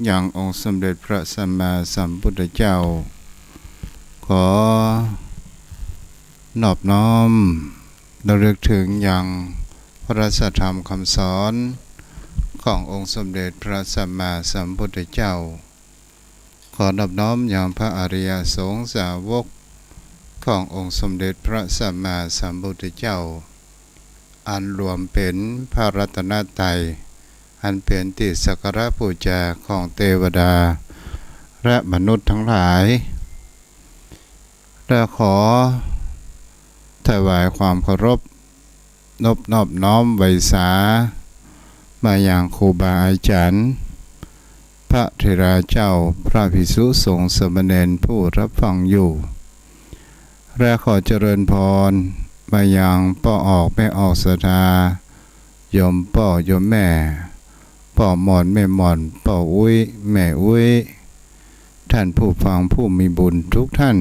อย่างองค์สมเด็จพระสัมมาสัมพุทธเจ้าขอนอบน้อมระลึกถึงอย่างพระราชธรรมคำสอนขององค์สมเด็จพระสัมมาสัมพุทธเจ้าขอนอบน้อมอย่างพระอริยสงฆ์สาวกขององค์สมเด็จพระสัมมาสัมพุทธเจ้าอันรวมเป็นพระรัตนตรัยอันเป็นที่สักการะบูชาของเทวดาและมนุษย์ทั้งหลายและขอถวายความเคารพนอบน้อมไว้สามาอย่างครูบาอาจารย์พระเถระเจ้าพระภิกษุสงฆ์สามเณรผู้รับฟังอยู่และขอเจริญพรมาอย่างพ่อออกแม่ออกศรัทธาโยมพ่อโยมแม่พ่อหมอนแม่หมอนพ่ออุ้ยแม่อุ้ยท่านผู้ฟังผู้มีบุญทุกท่าน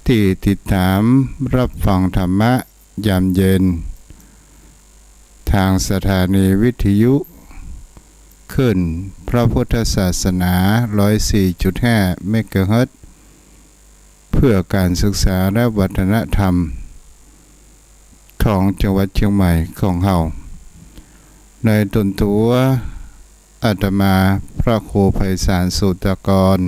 ที่ติดตามรับฟังธรรมะยามเย็นทางสถานีวิทยุขึ้นพระพุทธศาสนา 104.5 เมกะเฮิรตซ์เพื่อการศึกษาและวัฒนธรรมของจังหวัดเชียงใหม่ของเฮาในตนตัวอาตมาพระครูไพศาลสุตกร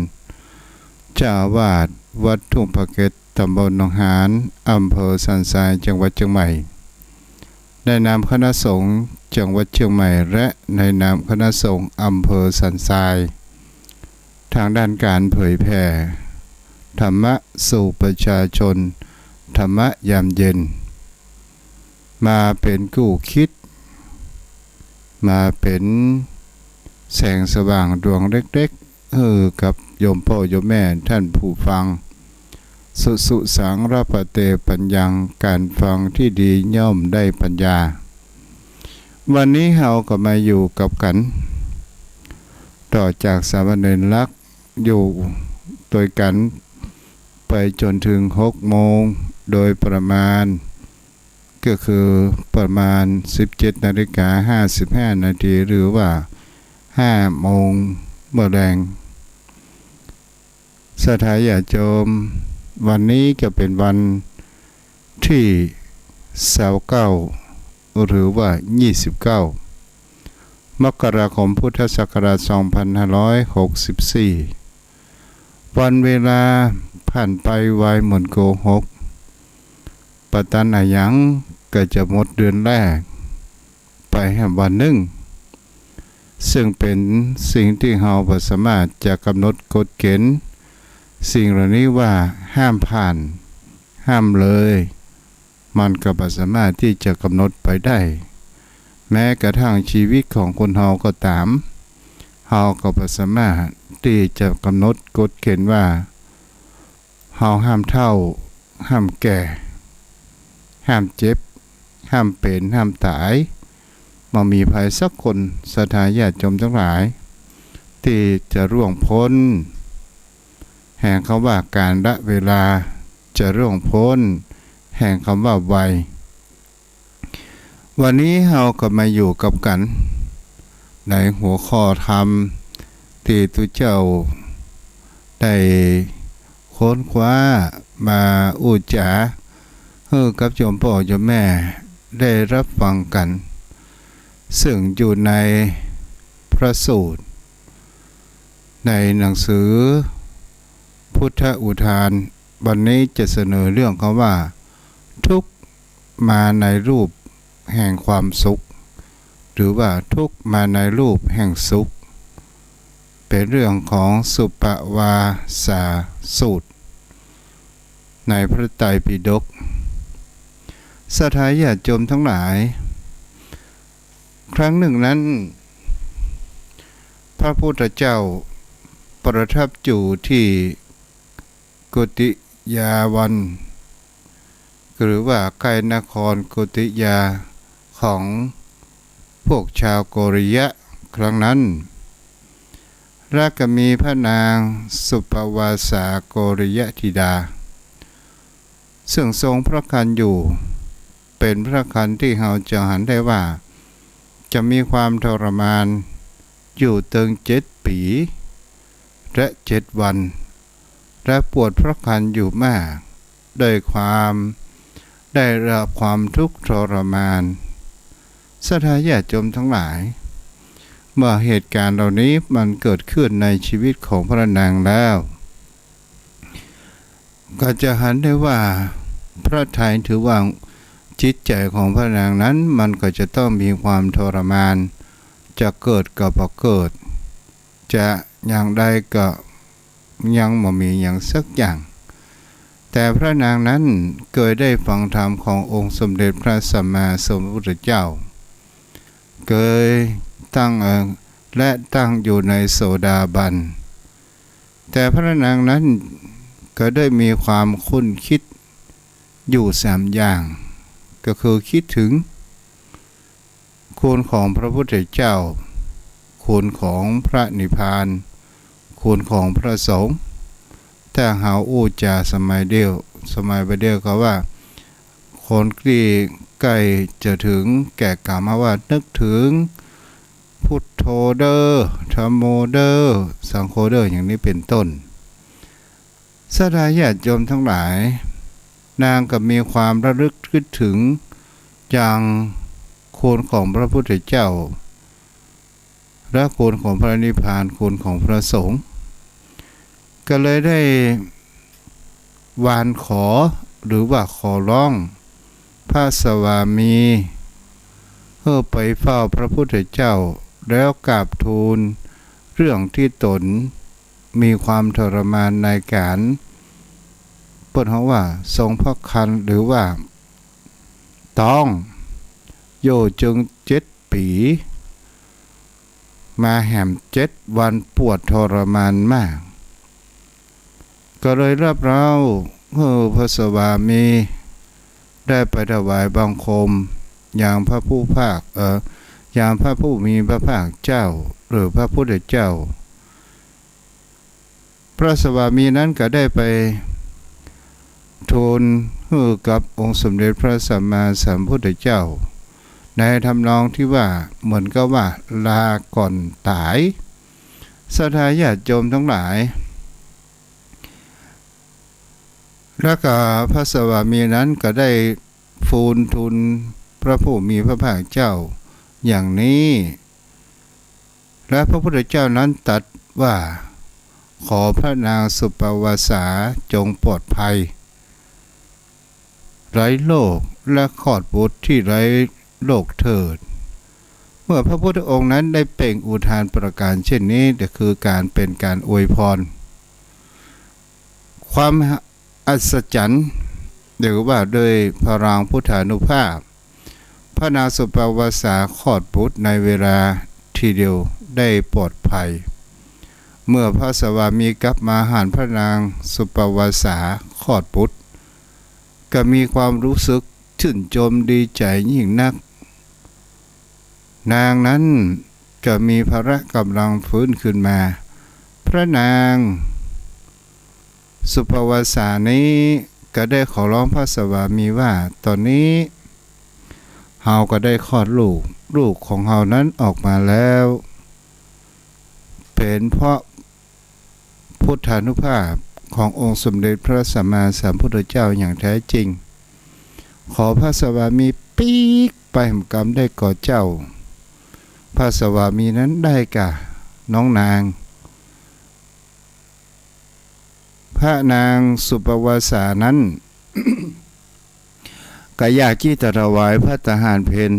เจ้าอาวาสวัดทุ่งพระเกศตำบลหนองหานอำเภอสันทรายจังหวัดเชียงใหม่ในนามคณะสงฆ์จังหวัดเชียงใหม่และในนามคณะสงฆ์อำเภอสันทรายทางด้านการเผยแผ่ธรรมะสู่ประชาชนธรรมะยามเย็นมาเป็นกู้คิดมาเป็นแสงสว่างดวงเล็กๆกับโยมพ่อโยมแม่ท่านผู้ฟังสุสังระปะเตปัญญังการฟังที่ดีย่อมได้ปัญญาวันนี้เราก็มาอยู่กับกันต่อจากสามเณรลักษณ์อยู่โดยกันไปจนถึง6 โมงโดยประมาณก็คือประมาณ 17:55 นาทีหรือว่า5 โมงเมื่อแรงสถานญาติโยมวันนี้จะเป็นวันที่29หรือว่า29 มกราคมพุทธศักราช 2564 วันเวลาผ่านไปไวเหมือนโกหกปะตันอายังก็จะหมดเดือนแรกไปแห่งวันหนึ่งซึ่งเป็นสิ่งที่เราบ่สามารถจะกำหนดกฎเกณฑ์สิ่งเหล่านี้ว่าห้ามผ่านห้ามเลยมันก็บ่สามารถที่จะกำหนดไปได้แม้กระทั่งชีวิตของคนเราก็ตามเราก็บ่สามารถที่จะกำหนดกฎเกณฑ์ว่าเราห้ามเฒ่าห้ามแก่ห้ามเจ็บห้ามเป็นห้ามตายบ่มีภัยสักคนศรัทธาญาติโยมทั้งหลายที่จะร่วงพ้นแห่งคำว่าการละเวลาจะร่วงพ้นแห่งคำว่าวัยวันนี้เราก็มาอยู่กับกันในหัวข้อธรรมที่ทุกเจ้าได้ค้นคว้ามาอุจจากับโยมพ่อโยมแม่ได้รับฟังกันซึ่งอยู่ในพระสูตรในหนังสือพุทธอุทานวันนี้จะเสนอเรื่องคำว่าทุกข์มาในรูปแห่งความสุขหรือว่าทุกข์มาในรูปแห่งสุขเป็นเรื่องของสุปวาสาสูตรในพระไตรปิฎกศรัทธาญาติโยมทั้งหลายครั้งหนึ่งนั้นพระพุทธเจ้าประทับอยู่ที่กุติยาวันหรือว่าใกล้นครกุติยาของพวกชาวโกริยะครั้งนั้นและก็มีพระนางสุปวาสาโกริยธิดาซึ่งทรงพระครรภ์อยู่เป็นพระครรภ์ที่เราจะหันได้ว่าจะมีความทรมาน อยู่ตึง7 ปีและ7 วันและปวดพระคันอยู่มากด้วยความได้รับความทุกข์ทรมานศรัทธาญาติโยมทั้งหลายเมื่อเหตุการณ์เหล่านี้มันเกิดขึ้นในชีวิตของพระนางแล้วก็จะหันได้ว่าพระทัยถือว่าจิตใจของพระนางนั้นมันก็จะต้องมีความทรมานจะเกิดก็บ่เกิดจะอย่างใดก็ยังบ่มีอย่างสักอย่างแต่พระนางนั้นเคยได้ฟังธรรมขององค์สมเด็จพระสัมมาสัมพุทธเจ้าเคยตั้งอยู่ในโสดาบันแต่พระนางนั้นก็ได้มีความคุ้นคิดอยู่3 อย่างก็คือคิดถึงคุณของพระพุทธเจ้าคุณของพระนิพพานคุณของพระสงฆ์ถ้าหาอู้จาสมัยประเดียวก็ว่าคนที่ใกล้จะถึงแก่กรรมว่านึกถึงพุทโธเด้อธัมโมเด้อสังโฆเด้ออย่างนี้เป็นต้นศรัทธาญาติโยมทั้งหลายนางก็มีความระลึกคิดถึงอย่างคุณของพระพุทธเจ้าและคุณของพระนิพพานคุณของพระสงฆ์ก็เลยได้วานขอหรือว่าขอร้องพระสวามีเพื่อไปเฝ้าพระพุทธเจ้าแล้วกราบทูลเรื่องที่ตนมีความทรมานในการเปิดหัวว่าทรงพระคันหรือว่าต้องโยจึง7 ปีมาแหม7 วันปวดทรมานมากก็เลยรับเราพระสวามีได้ไปถวายบังคมอย่างพระผู้ภาคอย่างพระผู้มีพระภาคเจ้าหรือพระพุทธเจ้าพระสวามีนั้นก็ได้ไปทูลกับองค์สมเด็จพระสัมมาสัมพุทธเจ้าในทำนองที่ว่าเหมือนกับว่าลาก่อนตายศรัทธาญาติโยมทั้งหลายแล้วก็พระสวามีนั้นก็ได้ฟูลทูลพระผู้มีพระภาคเจ้าอย่างนี้และพระพุทธเจ้านั้นตรัสว่าขอพระนางสุปวาสาจงปลอดภัยไร้โรคและคลอดบุตรที่ไร้โรคเถิดเมื่อพระพุทธองค์นั้นได้เปล่งอุทานประการเช่นนี้ก็คือเป็นการอวยพรความอัศจรรย์หรือว่าโดยพลังพุทธานุภาพพระนางสุปวาสาคลอดบุตรในเวลาทีเดียวได้ปลอดภัยเมื่อพระสวามีกลับมาหาพระนางสุปวาสาคลอดบุตรก็มีความรู้สึกชื่นชมดีใจยิ่งนักนางนั้นก็มีพละกำลังฟื้นขึ้นมาพระนางสุปวาสานี้ก็ได้ขอร้องพระสวามีว่าตอนนี้เฮาก็ได้คลอดลูกของเฮานั้นออกมาแล้วเป็นเพราะพุทธานุภาพขององค์สมเด็จพระสัมมาสัมพุทธเจ้าอย่างแท้จริงขอพระสวามีปีกไปแห่งกรรมได้ก่อเจ้าพระสวามีนั้นได้กะน้องนางพระนางสุปวาสานั้น ก็อยากที่จะถวายพระทหารเพล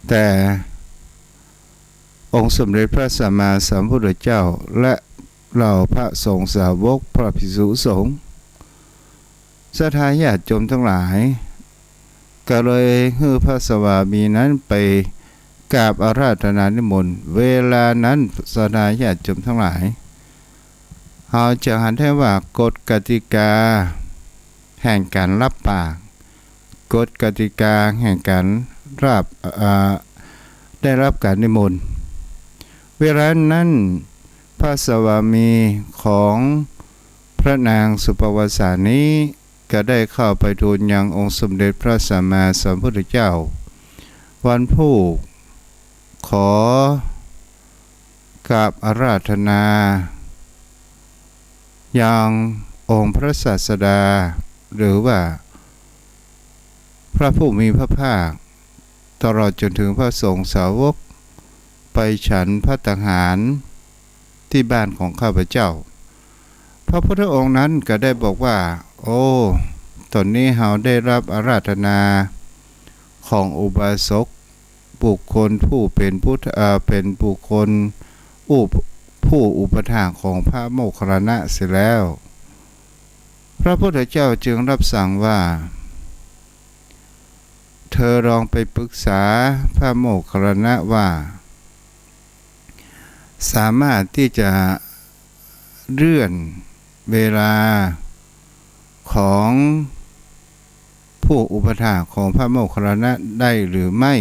แต่องค์สมเด็จพระสัมมาสัมพุทธเจ้าและเหล่าพระสงฆ์สาวกพระภิกษุสงฆ์ศรัทธาญาติโยมทั้งหลายก็เลยให้พระสวามีนั้นไปกราบอาราธนานิมนต์เวลานั้นศรัทธาญาติโยมทั้งหลายเราจะหันได้ว่ากฎกติกาแห่งการรับปากกฎกติกาแห่งการได้รับการนิมนต์เวลานั้นพระสวามีของพระนางสุปวาสานี้ก็ได้เข้าไปทูลยังองค์สมเด็จพระสัมมาสัมพุทธเจ้าวันผู้ขอ กับอาราธนาอย่างองค์พระศาสดาหรือว่าพระผู้มีพระภาคตลอดจนถึงพระสงฆ์สาวกไปฉันภัตตาหารที่บ้านของข้าพเจ้าพระพุทธองค์นั้นก็ได้บอกว่าโอ้ตอนนี้เราได้รับอาราธนาของอุบาสกบุคคลผู้เป็นเป็นบุคคลผู้อุปถากของพระโมคคัลลานะเสร็จแล้วพระพุทธเจ้าจึงรับสั่งว่าเธอลองไปปรึกษาพระโมคคัลลานะว่าสามารถที่จะเลื่อนเวลาของผู้อุปถากของพระโมคคัลลานะได้หรือไม่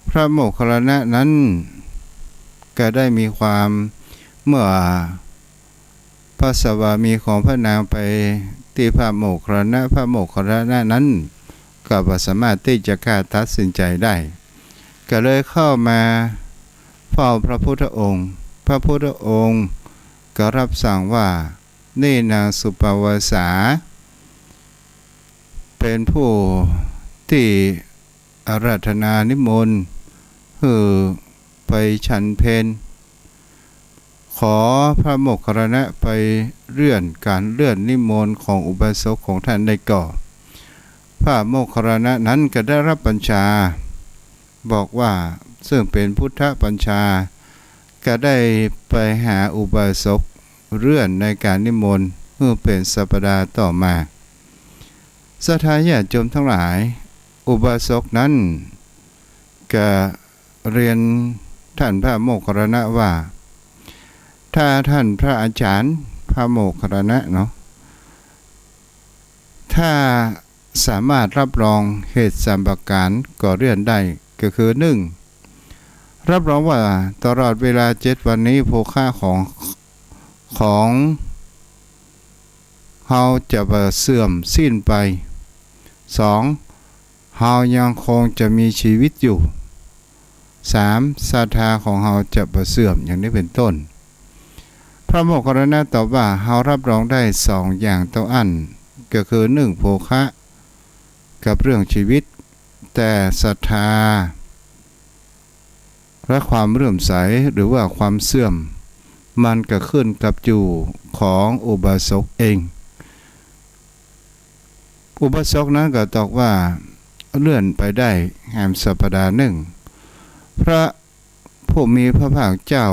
พระโมคคัลลานะนั้นก็ได้มีความเมื่อพระสวามีของพระนางไปที่พระโมคคัลลานะพระโมคคัลลานะนั้นก็สามารถที่จะกล้าตัดสินใจได้ก็เลยเข้ามาเฝ้าพระพุทธองค์พระพุทธองค์ก็รับสั่งว่านี่นางสุปวาสาเป็นผู้ที่อาราธนานิมนต์ไปฉันเพลขอพระโมคคัลลานะไปเลื่อนนิมนต์ของอุบาสกของท่านได้ก่อนพระโมคคัลลานะนั้นก็ได้รับบัญชาบอกว่าซึ่งเป็นพุทธบัญชาก็ได้ไปหาอุบาสกเลื่อนในการนิมนต์เมื่อเป็นสัปดาห์ต่อมาศรัทธาญาติโยมทั้งหลายอุบาสกนั้นก็เรียนท่านพระโมคคัลลานะว่าถ้าท่านพระอาจารย์พระโมคคัลลานะเนาะถ้าสามารถรับรองเหตุสามประการก่อเลื่อนได้ก็คือ1รับรองว่าตลอดเวลา7วันนี้โภคะของเฮาจะบ่เสื่อมสิ้นไป2เฮายังคงจะมีชีวิตอยู่3ศรัทธาของเฮาจะบ่เสื่อมอย่างนี้เป็นต้นพระโมคคัลลานะตอบว่าเฮารับรองได้2อย่างต่ออันก็คือ1โภคะกับเรื่องชีวิตแต่ศรัทธาและความเลื่อมใสหรือว่าความเสื่อมมันก็ขึ้นกับอยู่ของอุบาสกเองอุบาสกนั้นก็ตอบว่าเลื่อนไปได้แหมสัปดาห์หนึ่งพระผู้มีพระภาคเจ้า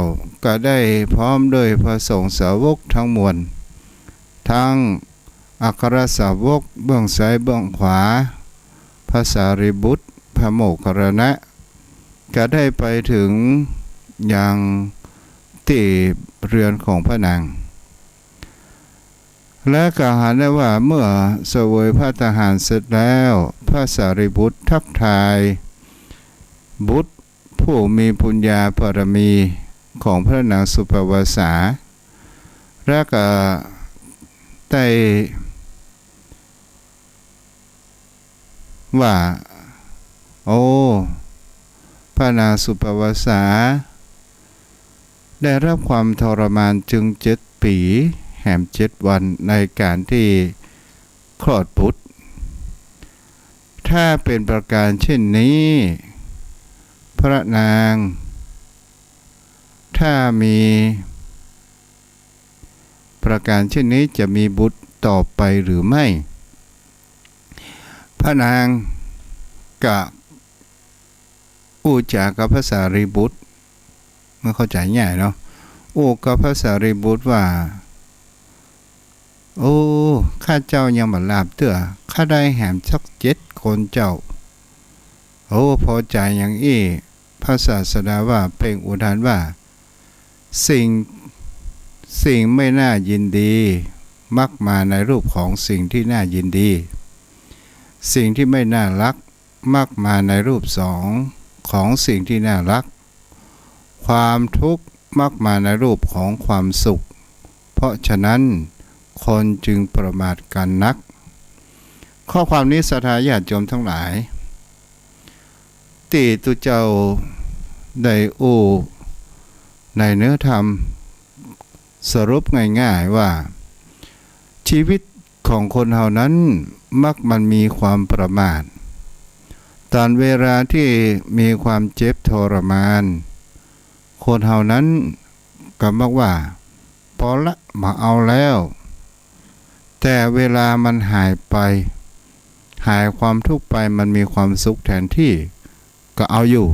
ก็ได้พร้อมด้วยพระสงฆ์สาวกทั้งมวลทั้งอัครสาวกเบื้องซ้ายเบื้องขวาพระสารีบุตรพระโมคคัลลานะก็ได้ไปถึงยังที่เรือนของพระนางและกล่าวหาได้ว่าเมื่อเสวยพระทหารเสร็จแล้วพระสารีบุตรทักทายบุตรผู้มีปุญญาบารมีของพระนางสุปวาสาและก็ได้ว่าโอ้พระนางสุปวาสาได้รับความทรมานจึง7 ปีแหม7 วันในการที่คลอดบุตรถ้าเป็นประการเช่นนี้พระนางถ้ามีประการเช่นนี้จะมีบุตรต่อไปหรือไม่พระนางก็อู้จากับพระสารีบุตรเมื่อเข้าใจง่ายเนาะอู้กับพระสารีบุตรว่าโอ้ข้าเจ้ายังบ่ลาบเตื้อข้าได้แหมสัก7 คนเจ้าโอ้พอใจอย่างอี้พระศาสดาว่าเปล่งอุทานว่าสิ่งไม่น่ายินดีมักมาในรูปของสิ่งที่น่ายินดีสิ่งที่ไม่น่ารักมักมาในรูปของสิ่งที่น่ารักความทุกข์มักมาในรูปของความสุขเพราะฉะนั้นคนจึงประมาทกันนักข้อความนี้ศรัทธาญาติโยมทั้งหลายที่ตุเจ้าได้ ในเนื้อธรรมสรุปง่ายๆว่าชีวิตของคนเฮานั้นมักมันมีความประมาทตอนเวลาที่มีความเจ็บทรมานคนเฮานั้นก็มักว่าพอละมาเอาแล้วแต่เวลามันหายไปหายความทุกข์ไปมันมีความสุขแทนที่ก็เอาอยู่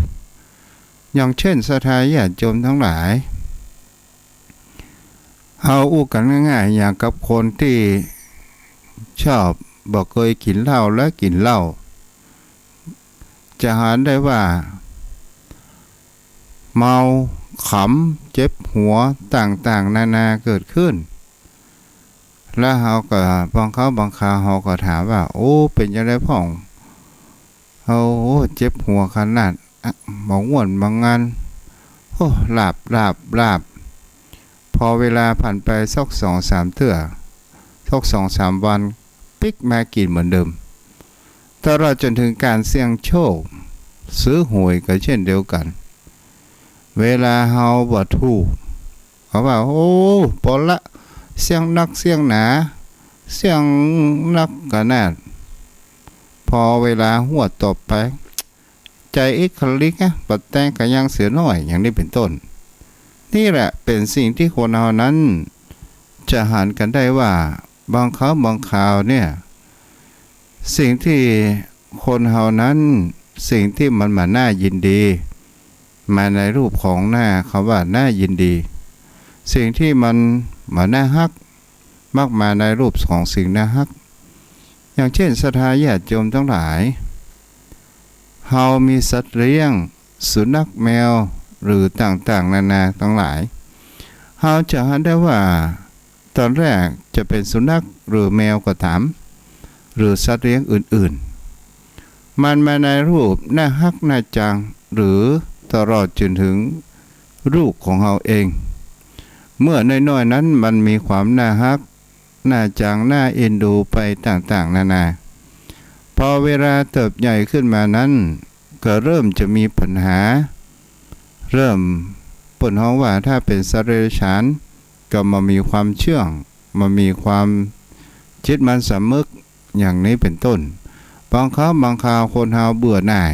อย่างเช่นศรัทธาญาติโยมทั้งหลายเอาอู้กันง่ายๆอย่างกับคนที่ชอบบอกเคยกินเหล้าและกินเหล้าจะหาได้ว่าเมาขำเจ็บหัวต่างๆนานาเกิดขึ้นแล้วเขาก็บางคราวเขาก็ถามว่าโอ้เป็นยังไงพ่องเขาเจ็บหัวขนาดหมองวนบางงานโอ้หลับพอเวลาผ่านไปสัก2-3เทื่อสัก2-3วันปิ๊กมากินเหมือนเดิมตลอดจนถึงการเสี่ยงโชคซื้อหวยก็เช่นเดียวกันเวลาเฮาบ่ถูกเขาว่าโอ้พอละเสี่ยงนักเสี่ยงหนาเสี่ยงนักขนาดพอเวลาหัวตบไปใจอีกคลิกปัดแต่งก็ยังเสือน้อยอย่างนี้เป็นต้นนี่แหละเป็นสิ่งที่คนเฮานั้นจะหันกันได้ว่าบางคราวเนี่ยสิ่งที่คนเฮานั้นสิ่งที่มันมาน่ายินดีมาในรูปของหน้าเขาว่าน่ายินดีสิ่งที่มันมาน่าฮักมักมาในรูปของสิ่งน่าฮักอย่างเช่นศรัทธาญาติโยมทั้งหลายเฮามีสัตว์เลี้ยงสุนัขแมวหรือต่างๆนานาทั้งหลายเฮาจะเห็นได้ว่าตอนแรกจะเป็นสุนัขหรือแมวก็ตามหรือสัตว์เลี้ยงอื่นๆมันมาในรูปน่าฮักน่าจังหรือตลอดจนถึงลูกของเฮาเองเมื่อน้อยๆนั้นมันมีความน่าฮักน่าจังน่าเอ็นดูไปต่างๆนานาพอเวลาเติบใหญ่ขึ้นมานั้นก็เริ่มจะมีปัญหาเริ่มปนห้องว่าถ้าเป็นสัตว์เดรัจฉานก็มามีความเชื่องมามีความจิตมันสำนึกอย่างนี้เป็นต้นบางคราวคนเฮาเบื่อหน่าย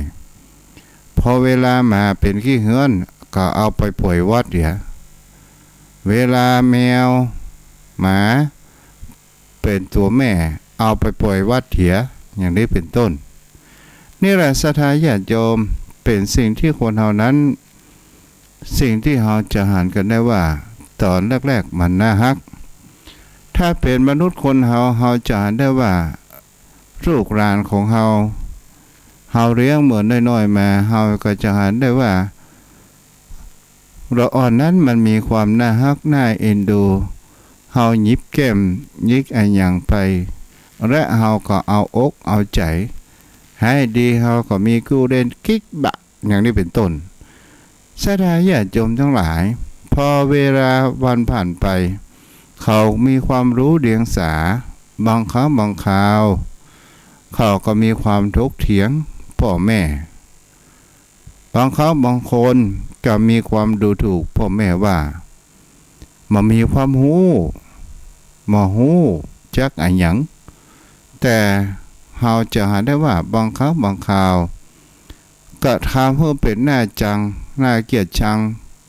พอเวลามาเป็นขี้เหือนก็เอาไปปล่อยวัดเดี๋ยวเวลาแมวหมาเป็นตัวแม่เอาไปปล่อยวัดเถียอย่างนี้เป็นต้นนี่แหละศรัทธาญาติโยมเป็นสิ่งที่คนเฮานั้นสิ่งที่เฮาจะหันกันได้ว่าตอนแรกๆมันน่าฮักถ้าเป็นมนุษย์คนเฮาจะหันได้ว่าลูกหลานของเฮาเลี้ยงเหมือนน้อยๆมาเฮาก็จะหันได้ว่าเราอ่อนนั้นมันมีความน่าฮักน่าเอ็นดูเฮาหยิบแก้มยิกอันอย่างไปและเฮาก็เอาอกเอาใจให้ดีเฮาก็มีกู้เล่นกิ๊กบะอย่างนี้เป็นต้นศรัทธาญาติโยมทั้งหลายพอเวลาวันผ่านไปเขามีความรู้เดียงสาบางครั้งบางคราวเขาก็มีความถกเถียงพ่อแม่บางครั้งบางคนก็มีความดูถูกพ่อแม่ว่ามันมีความหูจักอันหยังแต่เราจะหาได้ว่าบางครั้งบางคราวก็ทำเพื่อเป็นหน้าจังหน้าเกียดชัง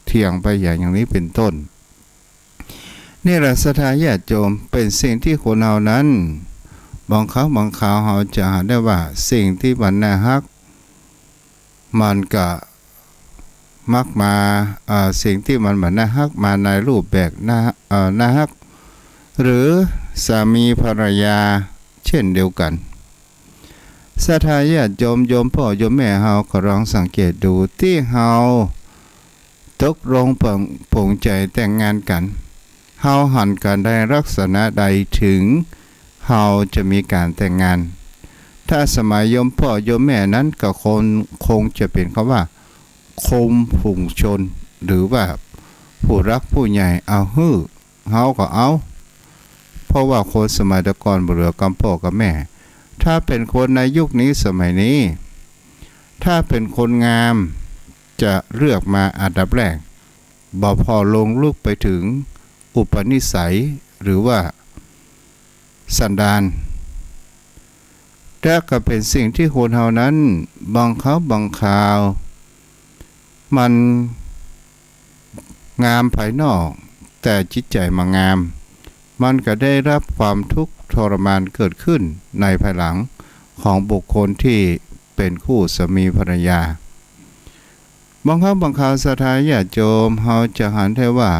เถียงไปอย่างนี้เป็นต้นนี่แหละศรัทธาญาติโยมเป็นสิ่งที่คนเรานั้นบางครั้งบางคราวเราจะหาได้ว่าสิ่งที่มันน่าฮักมันก็มักมาสิ่งที่มันน่าฮักมาในรูปแบบน่าฮักหรือสามีภรรยาเช่นเดียวกันศรัทธาญาติโยมพ่อโยมแม่เฮาก็ลองสังเกตดูที่เฮาตกลงปลงใจแต่งงานกันเฮาหันกันได้ลักษณะใดถึงเฮาจะมีการแต่งงานถ้าสมัยโยมพ่อโยมแม่นั้นก็คงจะเป็นคำว่าคมผงชนหรือว่าผู้รักผู้ใหญ่เอาเฮาก็เอาเพราะว่าคนสมัยตะก่อนบ่เหลือกำพ่อกับแม่ถ้าเป็นคนในยุคนี้สมัยนี้ถ้าเป็นคนงามจะเลือกมาอันดับแรก บ่พอลงลึกไปถึงอุปนิสัยหรือว่าสันดานแต่ก็เป็นสิ่งที่คนเฮานั้นบางเขาบางคราวมันงามภายนอกแต่จิตใจมางามมันก็ได้รับความทุกข์ทรมานเกิดขึ้นในภายหลังของบุคคลที่เป็นคู่สามีภรรยาบางครั้งบางคราวศรัทธาญาติโยมเฮาจะหันได้ว่า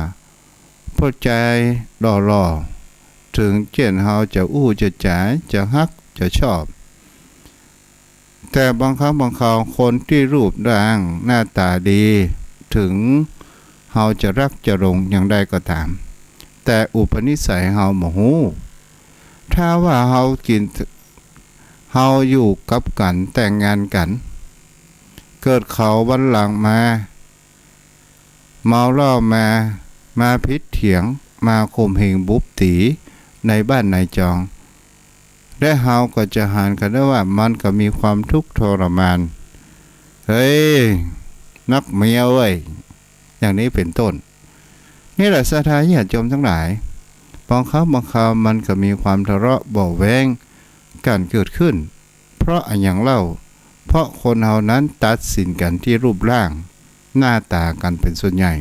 พอใจหล่อๆถึงเจนเฮาจะอู้จะจ๋าจะฮักจะชอบแต่บางครั้งบางคราวคนที่รูปร่างหน้าตาดีถึงเฮาจะรักจะหลงอย่างใดก็ตามแต่อุปนิสัยเฮาบ่ฮู้ถ้าว่าเฮาอยู่กับกันแต่งงานกันเกิดเขาวันหลังมาเมาเหล้ามาพิษเถียงมาข่มเหงบุบตีในบ้านในจองและเฮาก็จะหันกันได้ว่ามันก็มีความทุกข์ทรมานเฮ้ยนักเมียเว้ยอย่างนี้เป็นต้นนี่แหละศรัทธาญาติโยมทั้งหลายบางครั้งบางคราวมันก็มีความทะเลาะเบาะแว้งกันเกิดขึ้นเพราะอย่างเล่าเพราะคนเฮานั้นตัดสินกันที่รูปร่างหน้าตากันเป็นส่วนใหญ่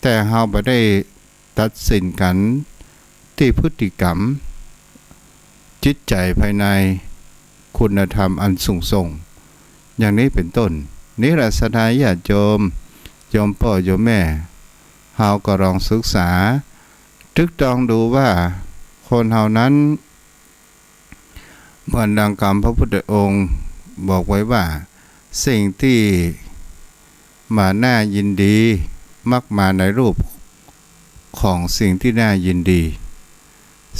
แต่เฮาบ่ได้ตัดสินกันที่พฤติกรรมจิตใจภายในคุณธรรมอันสูงส่งอย่างนี้เป็นต้นนี่แหละศรัทธาญาติโยมพ่อโยมแม่เฮาก็ลองศึกษาตรึกตรองดูว่าคนเฮานั้นเหมือนดังคำพระพุทธองค์บอกไว้ว่าสิ่งที่มาน่ายินดีมักมาในรูปของสิ่งที่น่ายินดี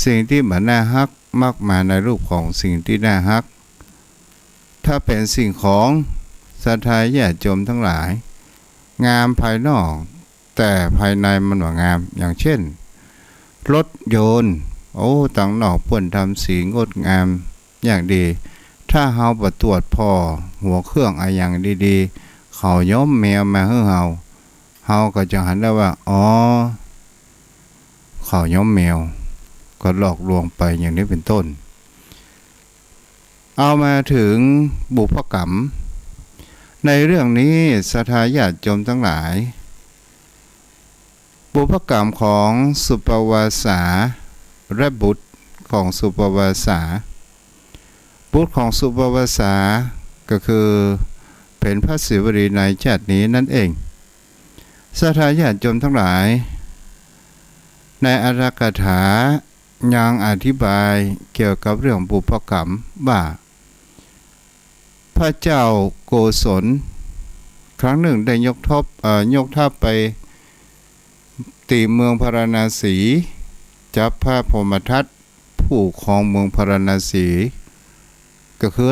สิ่งที่มาน่าฮักมักมาในรูปของสิ่งที่น่าฮักถ้าเป็นสิ่งของศรัทธาญาติโยมทั้งหลายงามภายนอกแต่ภายในมันว่างามอย่างเช่นรถยนต์ต่างนอกเพิ่นทำสีงดงามอย่างดีถ้าเฮาบ่ตรวจพอหัวเครื่องอะไรอย่างดีๆเขาย้อมแมวมาให้เฮาก็จะหันได้ว่าเขาย้อมแมวก็หลอกลวงไปอย่างนี้เป็นต้นเอามาถึงบุพกรรมในเรื่องนี้ศรัทธาญาติโยมทั้งหลายบุพกรรมของสุปวาสาและบุตรของสุปวาสาบุตรของสุปวาสาก็คือเป็นพระศิวลีในชาตินี้นั่นเองศรัทธาญาติโยมทั้งหลายในอรรถกถายังอธิบายเกี่ยวกับเรื่องบุพกรรมว่าพระเจ้าโกศลครั้งหนึ่งได้ยกทัพไปตีเมืองพาราณสีจับพระพรหมทัตผู้ครองเมืองพาราณสีก็คือ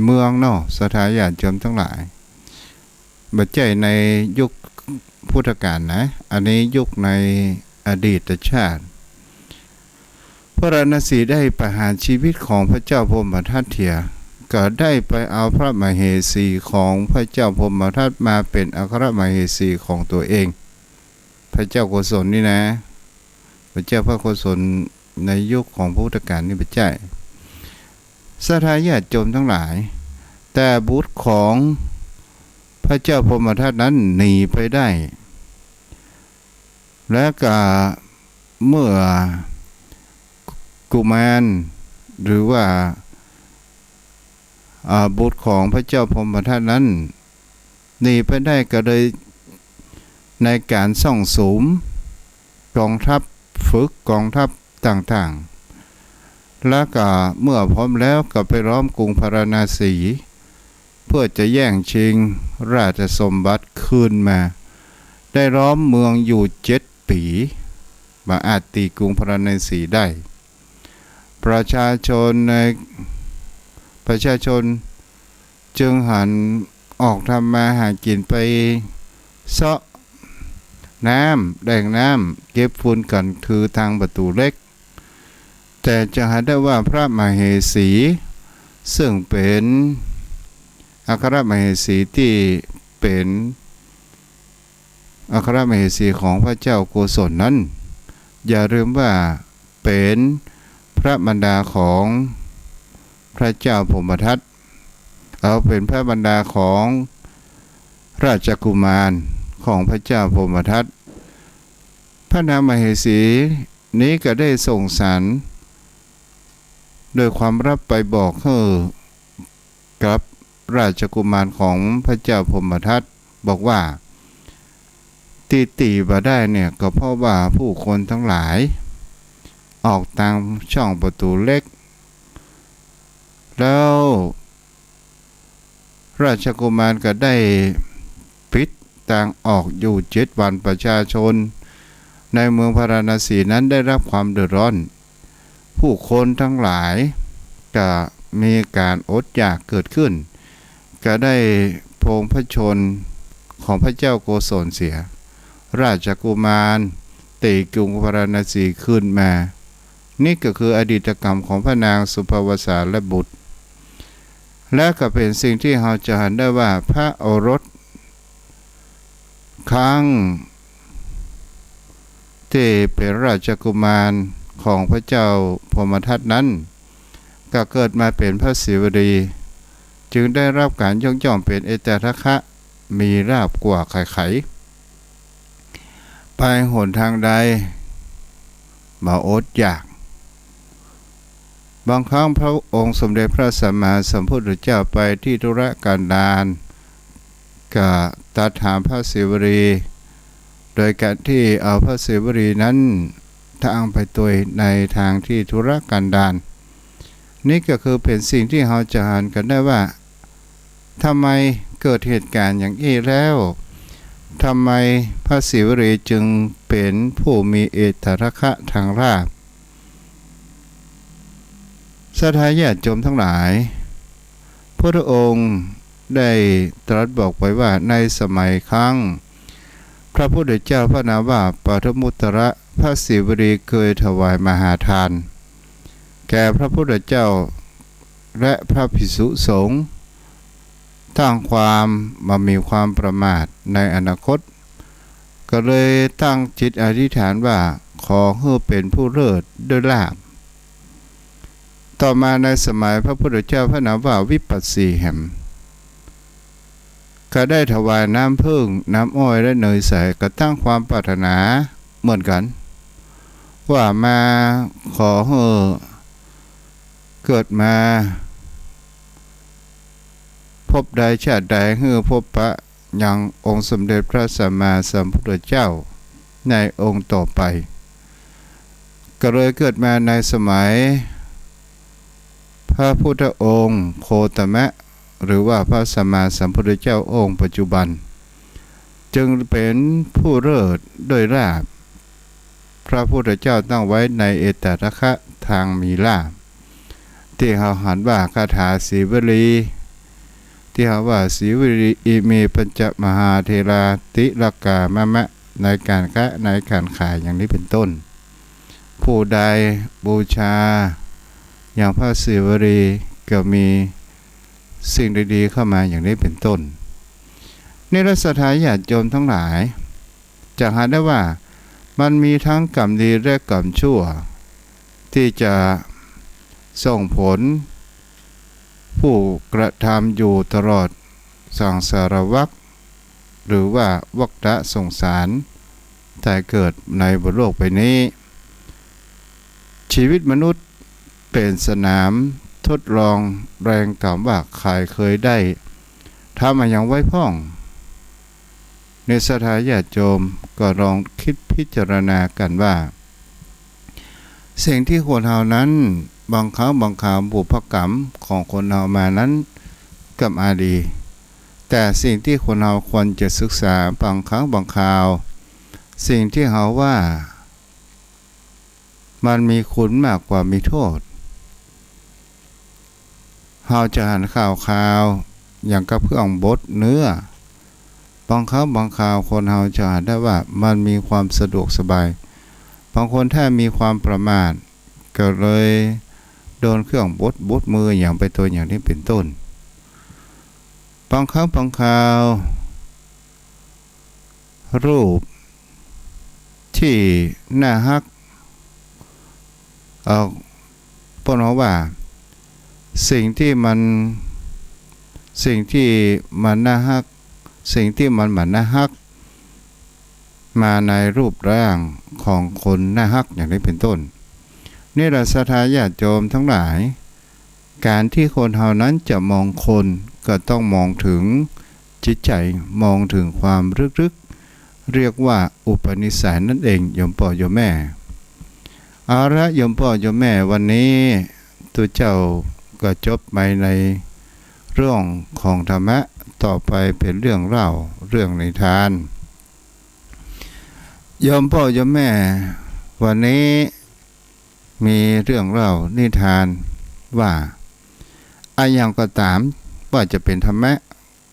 เมืองเนาะศรัทธาญาติโยมทั้งหลายบัดใจในยุคพุทธกาลนะอันนี้ยุคในอดีตชาติพระราณสีได้ประหารชีวิตของพระเจ้าพรหมทัตเถียก็ได้ไปเอาพระมเหสีของพระเจ้าพรหมทัตมาเป็นอัครมเหสีของตัวเองพระเจ้าโกศลนี่นะพระเจ้าพระโกศลในยุคของพุทธกาลนี่เป็นใจศรัทธาญาติโยมทั้งหลายแต่บุตรของพระเจ้าพรหมทัตนั้นหนีไปได้และก็เมื่อกุมารหรือว่าบุตรของพระเจ้าพรหมทัตนั้นหนีไปได้ก็เลยในการส่องสุมกองทัพฝึกกองทัพต่างๆแล้วก็เมื่อพร้อมแล้วก็ไปล้อมกรุงพาราณสีเพื่อจะแย่งชิงราชสมบัติคืนมาได้ล้อมเมืองอยู่7 ปีมาอาจตีกรุงพาราณสีได้ประชาชนจึงหันออกทำมาหากินไปเซาะน้ำแดงน้ำเก็บฝุ่นกันคือทางประตูเล็กแต่จะหาได้ว่าพระมเหสีซึ่งเป็นอัครมเหสีที่เป็น อัครมเหสีของพระเจ้าโกศลนั้นอย่าลืมว่าเป็นพระบรรดาของพระเจ้าพรหมทัตเป็นพระบรรดาของราชกุมารของพระเจ้าพรหมทัตพระนางมเหสีนี้ก็ได้ส่งสารโดยความรับไปบอกกับราชกุมารของพระเจ้าพรหมทัตบอกว่าตีบ่ได้เนี่ยก็เพราะว่าผู้คนทั้งหลายออกตามช่องประตูเล็กแล้วราชกุมารก็ได้ปิดทางออกอยู่7 วันประชาชนในเมืองพาราณสีนั้นได้รับความเดือดร้อนผู้คนทั้งหลายก็มีการอดอยากเกิดขึ้นก็ได้โพงพระชนของพระเจ้าโกศลเสียราชกุมารตีกรุงพาราณสีขึ้นมานี่ก็คืออดีตกรรมของพระนางสุภวสาและบุตรและก็เป็นสิ่งที่เราจะเห็นได้ว่าพระโอรสครั้งที่เป็นราชกุมารของพระเจ้าพรหมทัตนั้นก็เกิดมาเป็นพระศิวลีจึงได้รับการยกย่องเป็นเอตทัคคะมีลาภกว่าใครๆไปหนทางใดมาอดอยากบางครั้งพระองค์สมเด็จพระสัมมาสัมพุทธเจ้าไปที่ธุระการดารก็ตรัสถามพระศิวลีโดยการที่เอาพระศิวลีนั้นทางไปตัวในทางที่ธุระการดารนี่ก็คือเป็นสิ่งที่เราจะอ่านกันได้ว่าทำไมเกิดเหตุการณ์อย่างนี้แล้วทำไมพระศิวลีจึงเป็นผู้มีเอตทัคคะทางลาภศรัทธาญาติโยมทั้งหลายพระองค์ได้ตรัสบอกไว้ว่าในสมัยครั้งพระพุทธเจ้าพระนามว่าปฐมุตระพระศิวลีเคยถวายมหาทานแก่พระพุทธเจ้าและพระภิกษุสงฆ์ตั้งความมีความประมาทในอนาคตก็เลยตั้งจิตอธิษฐานว่าขอให้เป็นผู้เลิศด้วยลาภต่อมาในสมัยพระพุทธเจ้าพระนามว่าวิปัสสีแหมก็ได้ถวายน้ำผึ้งน้ำอ้อยและเนยใสก็ตั้งความปรารถนาเหมือนกันว่ามาขอให้เกิดมาพบใดชาติใดให้พบพระยังองค์สมเด็จพระสัมมาสัมพุทธเจ้าในองค์ต่อไปก็เลยเกิดมาในสมัยพระพุทธองค์โคตมะหรือว่าพระสัมมาสัมพุทธเจ้าองค์ปัจจุบันจึงเป็นผู้เลิศด้วยลาภพระพุทธเจ้าตั้งไว้ในเอตทัคคะทางมีลาภที่เขาหันว่าคาถาศิวลีที่เขาว่าศิวลีอิเมปัญจมหาเทราติลกามะมะในการค้าในการขายอย่างนี้เป็นต้นผู้ใดบูชาอย่างพระศิวลีก็มีสิ่งดีๆเข้ามาอย่างนี้เป็นต้นในรัศทายญาติโยมทั้งหลายจะหาได้ว่ามันมีทั้งกรรมดีและกรรมชั่วที่จะส่งผลผู้กระทำอยู่ตลอดสังสารวัฏหรือว่าวัฏสงสารแต่เกิดในบนโลกใบนี้ชีวิตมนุษย์เป็นสนามทดลองแรงกรรมว่าใครเคยได้ทำมาอย่างไว้พ่องในศรัทธาญาติโยมก็ลองคิดพิจารณากันว่าสิ่งที่คนเรานั้นบางครั้งบางคราวบุพกรรมของคนเรามานั้นกับอาดีแต่สิ่งที่คนเราควรจะศึกษาบางครั้งบางคราวสิ่งที่เขาว่ามันมีคุณมากกว่ามีโทษเราจะหันข่าวอย่างกับเครื่องบดเนื้อบางครั้งบางคราวคนเราจะหันได้ว่ามันมีความสะดวกสบายบางคนถ้ามีความประมาทก็เลยโดนเครื่องบดมืออย่างไปตัวอย่างนี้เป็นต้นบางครั้งบางคราว รูปที่น่าฮักปนว่าสิ่งที่มันน่าฮักสิ่งที่มันน่าฮักมาในรูปร่างของคนน่าฮักอย่างนี้เป็นต้นนี่แหละศรัทธาญาติโยมทั้งหลายการที่คนเฮานั้นจะมองคนก็ต้องมองถึงจิตใจมองถึงความลึกๆเรียกว่าอุปนิสัยนั่นเองโยมพ่อโยมแม่เอาละโยมพ่อโยมแม่วันนี้ตัวเจ้าก็จบไปในเรื่องของธรรมะต่อไปเป็นเรื่องเล่าเรื่องนิทานโยมพ่อโยมแม่วันนี้มีเรื่องเล่านิทานว่าอย่างก็ตามว่าจะเป็นธรรมะ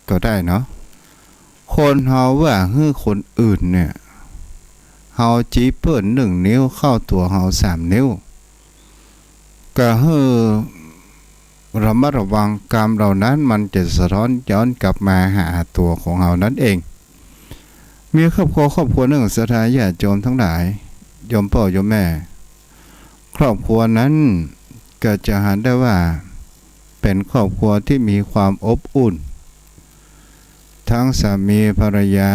ก็ได้เนาะคนเฮาว่าฮื้อคนอื่นเนี่ยเฮาจีเปิ้น1 นิ้วเข้าตัวเฮา3 นิ้วก็ฮื้อระมัดระวังกรรมเหล่านั้นมันจะสะท้อนย้อนกลับมาหาตัวของเฮานั่นเองมีครอบครัวหนึ่งศรัทธาญาติโยมทั้งหลายโยมพ่อโยมแม่ครอบครัวนั้นก็จะเห็นได้ว่าเป็นครอบครัวที่มีความอบอุ่นทั้งสามีภรรยา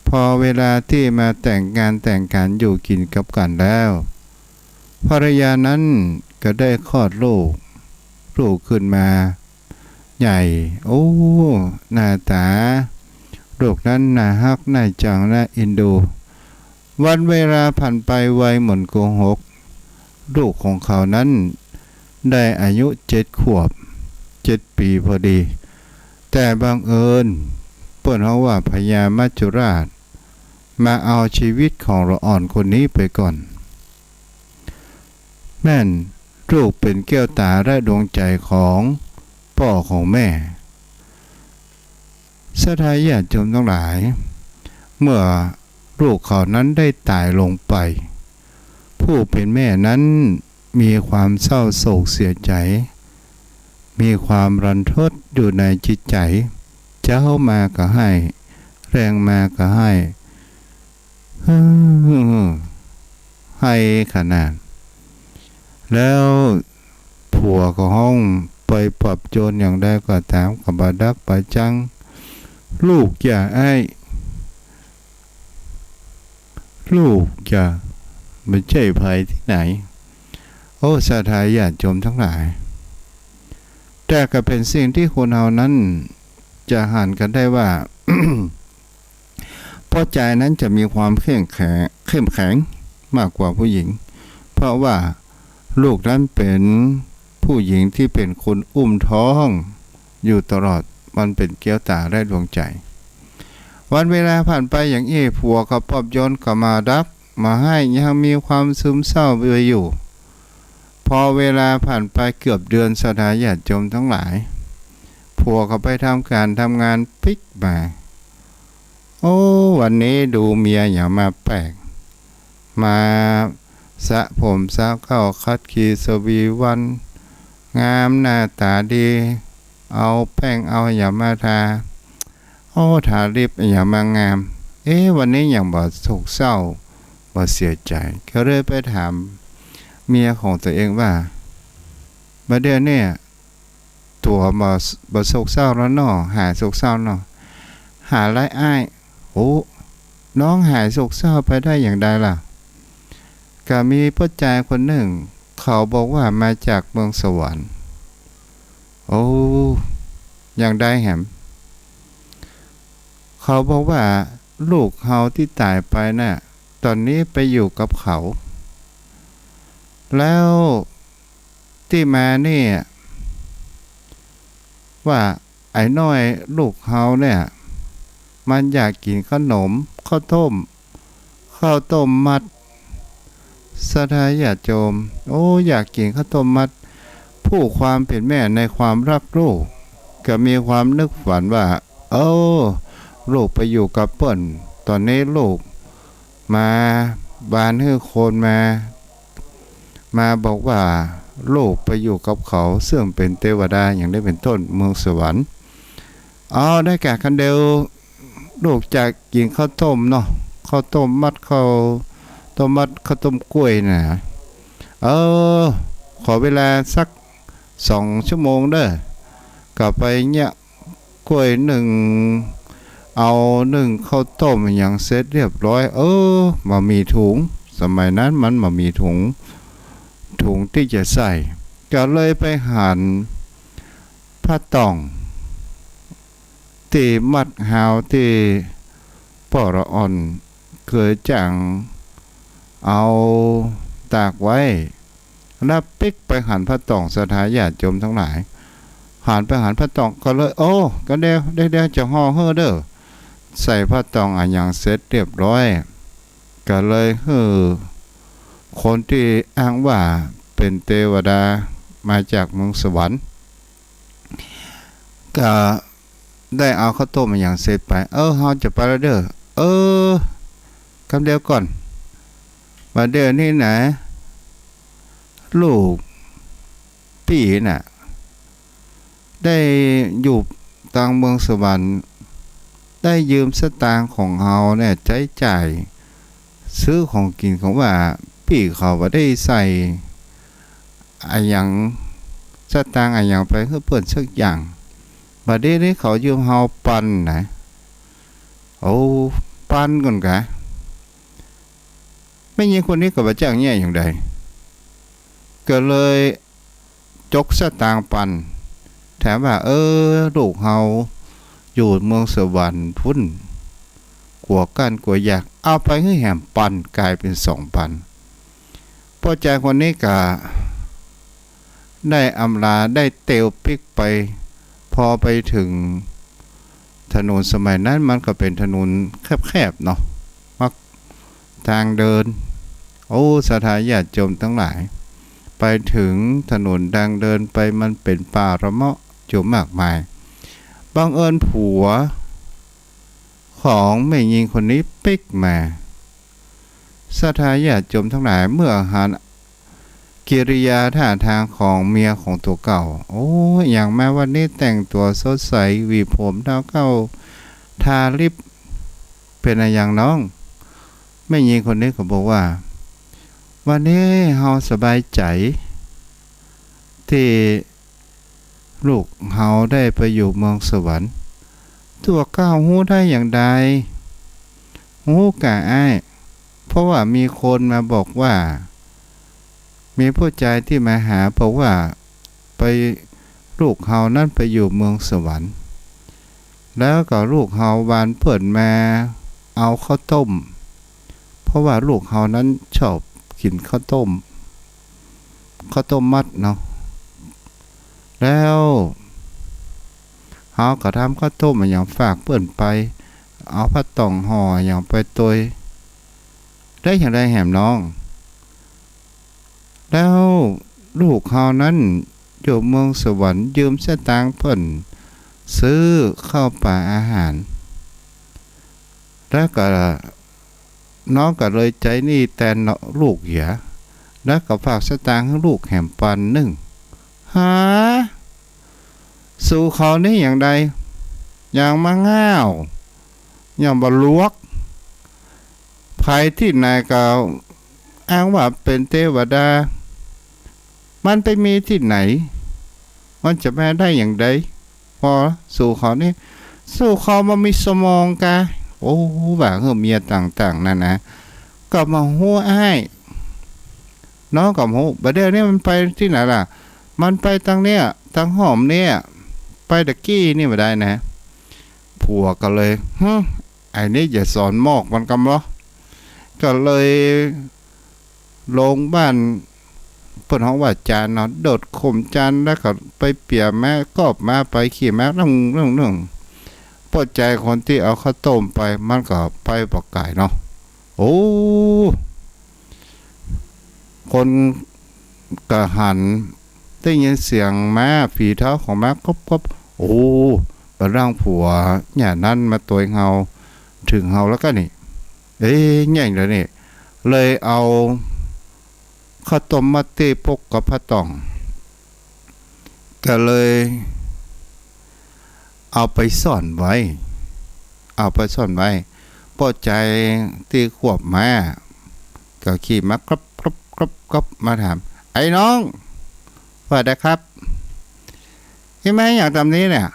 พอเวลาที่มาแต่งงานแต่งการอยู่กินกับกันแล้วภรรยานั้นก็ได้คลอดลูกขึ้นมาใหญ่โอ้หน้าตาลูกนั้นน่าฮักน่าจังน่าเอ็นดูวันเวลาผ่านไปไวเหมือนโกหกลูกของเขานั้นได้อายุ7 ขวบ 7 ปีพอดีแต่บังเอิญเปิ้นเฮาว่าพญามัจจุราชมาเอาชีวิตของละอ่อนคนนี้ไปก่อนแม่นลูกเป็นแก้วตาและดวงใจของพ่อของแม่ศรัทธาญาติโยมทั้งหลายเมื่อลูกเขานั้นได้ตายลงไปผู้เป็นแม่นั้นมีความเศร้าโศกเสียใจมีความรันทดอยู่ในจิตใจเจ้ามาก็ให้แรงมาก็ให้ขนาดแล้วผัวก็ห้องไปปรับโจรอย่างใดก็ตามกับบาดักบาจังลูกอย่าลูกอย่าไม่ใช่ภัยที่ไหนโอ้ศรัทธาญาติโยมทั้งหลายแต่ก็เป็นสิ่งที่คนเรานั้นจะหันกันได้ว่า เพราะใจนั้นจะมีความเข้มแข็งมากกว่าผู้หญิงเพราะว่าลูกนั้นเป็นผู้หญิงที่เป็นคนอุ้มท้องอยู่ตลอดมันเป็นแก้วตาและดวงใจวันเวลาผ่านไปอย่างผัวกับปอบโยนก็มาดักมาให้ยังมีความซึมเศร้าไปอยู่พอเวลาผ่านไปเกือบเดือนศรัทธาญาติโยมทั้งหลายผัวเขาไปทำงานปิกมาโอ้วันนี้ดูเมียอย่ามาแปลกมาสระผมสระเข้าคัดขีสวีวันงามหน้าตาดีเอาแป้งเอาอย่ามาทาโอ้ทาลิปอย่ามางามวันนี้อย่างบ่โศกเศร้าบ่เสียใจก็เลยไปถามเมียของตัวเองว่าบัดเดี๋ยวนี้ตัวบ่โศกเศร้าแล้วเนาะหายโศกเศร้าเนาะหาไรอ้ายโอ้น้องหายโศกเศร้าไปได้อย่างใดล่ะก็มีผู้ชายคนหนึ่งเขาบอกว่ามาจากเมืองสวรรค์โอ้อย่างได้แหมเขาบอกว่าลูกเขาที่ตายไปน่ะตอนนี้ไปอยู่กับเขาแล้วที่มานี่ว่าไอ้น้อยลูกเขาเนี่ยมันอยากกินขนมข้าวต้มมัดศรัทธาญาติโยมโอ้อยากกินข้าวต้มมัดผู้ความเป็นแม่ในความรักลูกก็มีความนึกฝันว่าลูกไปอยู่กับเปิ้นตอนนี้ลูกมาบ้านฮื้อโคนมาบอกว่าลูกไปอยู่กับเขาซึ่งเป็นเทวดาอย่างได้เป็นต้นเมืองสวรรค์ได้แก่คันเดียว ลูกจากกินข้าวต้มเนาะข้าวต้มมัดข้าวต้มมัดข้าวต้มกล้วยน่ะเออขอเวลาสัก2 ชั่วโมงเด้อกลับไปเนี่ยกล้วยเอาข้าวต้มอย่างเสร็จเรียบร้อยมามีถุงสมัยนั้นมันมามีถุงที่จะใส่ก็เลยไปหั่นผ้าต่องที่มัดหาวที่ปอระอ่อนเคยจังเอาตากไว้แล้วปิกไปหั่นผ้าต่องสถาญาติโยมทั้งหลายหั่นผ้าต่องก็เลยก็เดี๋ยวจะห่อเฮ้อเด้อใส่ผ้าต่องอย่างเสร็จเรียบร้อยก็เลยคนที่อ้างว่าเป็นเทวดามาจากเมืองสวรรค์ก็ได้เอาข้าวต้มอย่างเสร็จไปเฮาจะไปแล้วเด้อคำเดียวก่อนมาเดี๋ยวนี้นะลูกพี่น่ะได้อยู่ต่างเมืองสวรรค์ได้ยืมสตางค์ของเฮาเนี่ยใช้จ่ายซื้อของกินของว่าพี่เขาบ่ได้ใส่อย่างสตางค์อย่างไปเพื่อเปิดสักอย่างบัดนี้เขายืมเฮาปันนะปันก่อนกะไม่ยิงคนนี้ก็บ่จ้างแย่อย่างใดก็เลยจกสตางค์ปันแถมว่าลูกเฮาอยู่เมืองสวรรค์พุ่นกลัวกันกลัวอยากเอาไปให้แหมปันกลายเป็น2,000พ่อใจคนนี้ก็ได้อำลาได้เตวปิกไปพอไปถึงถนนสมัยนั้นมันก็เป็นถนนแคบๆเนาะมักทางเดินสถาญาติโยมทั้งหลายไปถึงถนนดังเดินไปมันเป็นป่าระเมาะจุมากมายบังเอิญผัวของแม่หญิงคนนี้ปิกมาสถาญาติโยมทั้งหลายเมื่อหากิริยาท่าทางของเมียของตัวเก่าอย่างแม้วันนี้แต่งตัวสดใสหวีผมเท้าเก้าทาลิปเป็นอะไรอย่างน้องแม่หญิงคนนี้ก็บอกว่าวันนี้เฮาสบายใจที่ลูกเฮาได้ไปอยู่เมืองสวรรค์ตัวเก้าฮู้ได้อย่างใดฮู้กะอ้ายเพราะว่ามีคนมาบอกว่ามีผู้ชายที่มาหาบอกว่าไปลูกเฮานั้นไปอยู่เมืองสวรรค์แล้วก็ลูกเฮาวานเปิดมาเอาข้าวต้มเพราะว่าลูกเฮานั้นชอบกินข้าวต้มมัดเนาะแล้วเฮาก็ทำข้าวต้มอย่างฝากเปิ้นไปเอาผ้าต่องห่ออย่างไปตัวได้อย่างไรแหมน้องแล้วลูกเขานั้นอยู่เมืองสวรรค์ยืมสตางค์เพิ่นซื้อข้าวปลาอาหารแล้วก็น้องก็เลยใจนี่แทนลูกเหียแล้วก็ฝากสตางค์ให้ลูกแหมปันหาสู่เขานี่อย่างใดอย่างมาง่าวอย่างบ่ลวกใครที่นายก็อ้างว่าเป็นเทวดามันไปมีที่ไหนมันจะแม่ได้อย่างใดพอสู่เขานี่สู่เขามามีสมองกะว่าเมียต่างๆนั่นนะก็มาหัวอ้ายน้องกับหูบัดเดี๋ยวนี้มันไปที่ไหนล่ะมันไปทางเนี้ยทางหอมเนี่ยไปตะกี้นี่มาได้นะผัวก็เลยไอ้นี่อย่าสอนมอกมันกำเหรอก็เลยลงบ้านเพิ่นฮ้องว่าจานเนาะโดดข่มจานแล้วก็ไปเปียแม่กอบมาไปขี่แม่เรื่องปวดใจคนที่เอาข้าวต้มไปมันก็ไปปอกไก่เนาะคนก็หันได้ยินเสียงม้าฝีเท้าของม้ากบบร่างผัวเนี่ยนั้นมาตัวเฮาถึงเฮาแล้วก็นี่แย่งเลยนี่เลยเอาข้าวต้มมัดเต้ปกกับผ้าต่องก็เลยเอาไปซ่อนไว้ เอาไปซ่อนไว้พอใจที่ขวบมาก็ขี่มากรบกรบกรบกรบมาถามไอ้น้องว่าได้ครับใช่ไหมอย่างตามนี้เนี่ย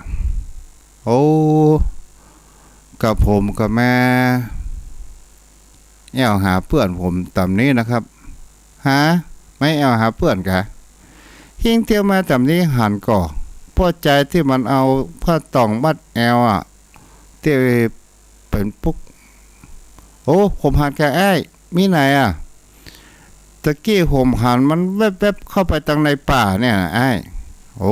โอ้กับผมกับแม่แอวหาเพื่อนผมตามนี้นะครับหาไม่แอวหาเพื่อนกะหิ้งเที่ยวมาตามนี้หันก่อพอใจที่มันเอาผ้าตองมัดแอวอ่ะที่เป็นปุ๊กโอ้ผมหันแกไอ้มีไหนอ่ะตะกี้ผมหันมันแวบๆเข้าไปตั้งในป่าเนี่ยไอ้โอ้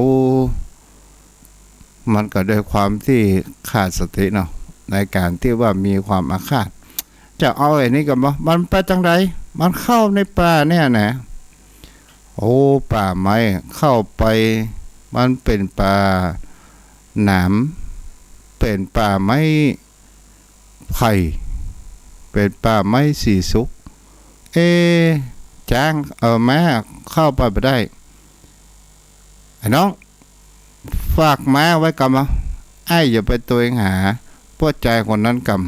มันก็ด้วยความที่ขาดสติเนาะในการที่ว่ามีความอาฆาตจะเอาไอ้นี่กันบ่มันไปจังไรมันเข้าในป่าเนี่ยนะโอ้ป่าไม้เข้าไปมันเป็นป่าหนามเป็นป่าไม้ไผ่เป็นป่าไม้สีสุกจ้างแม่เข้าไปไม่ได้ไอ้น้องฝากแม่ไว้กำอ่ะไอ้อย่าไปตัวเองหาพวกใจคนนั้นกำ